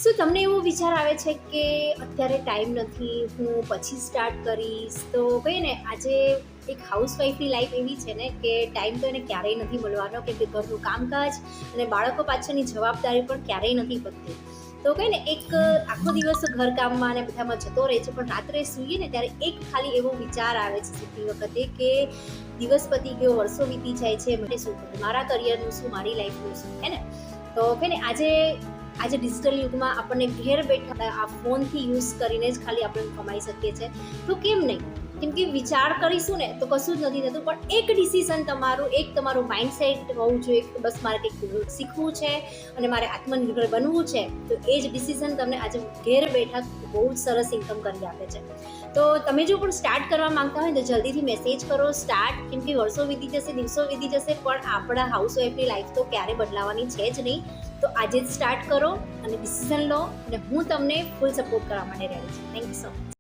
શું તમને એવો વિચાર આવે છે કે અત્યારે ટાઈમ નથી, હું પછી સ્ટાર્ટ કરીશ? તો કહીએ ને, આજે એક હાઉસવાઈફની લાઈફ એવી છે ને કે ટાઈમ તો એને ક્યારેય નથી મળવાનો, કેમ કે ઘરનું કામકાજ અને બાળકો પાછળની જવાબદારી પણ ક્યારેય નથી પતતી. તો કહીએ ને, એક આખો દિવસ ઘરકામમાં અને બધામાં જતો રહે છે, પણ રાત્રે સૂઈએ ને ત્યારે એક ખાલી એવો વિચાર આવે છે સૂતી વખતે કે દિવસ પતી ગયો, વર્ષો વીતી જાય છે, મને શું કરું, મારા કરિયરનું શું, મારી લાઈફનું શું, હે ને? તો કહીએ ને, આજે ડિજિટલ યુગમાં આપણને ઘેર બેઠા આ ફોનથી યુઝ કરીને જ ખાલી આપણે કમાઈ શકીએ છીએ. તો કેમ નહીં? કેમ કે વિચાર કરીશું ને તો કશું જ નથી થતું, પણ એક ડિસિઝન તમારું માઇન્ડસેટ હોવું જોઈએ કે બસ મારે કંઈક શીખવું છે અને મારે આત્મનિર્ભર બનવું છે. તો એ જ ડિસિઝન તમને આજે ઘેર બેઠા બહુ જ સરસ ઇન્કમ કરી આપે છે. તો તમે જો પણ સ્ટાર્ટ કરવા માંગતા હોય તો જલ્દીથી મેસેજ કરો સ્ટાર્ટ, કેમ કે વર્ષો વીતી જશે, દિવસો વીતી જશે, પણ આપણા હાઉસવાઈફની લાઈફ તો ક્યારે બદલાવાની છે જ નહીં. તો આજે જ સ્ટાર્ટ કરો અને ડિસિઝન લો, અને હું તમને ફૂલ સપોર્ટ કરવા માટે રેડી છું. Thank you so much.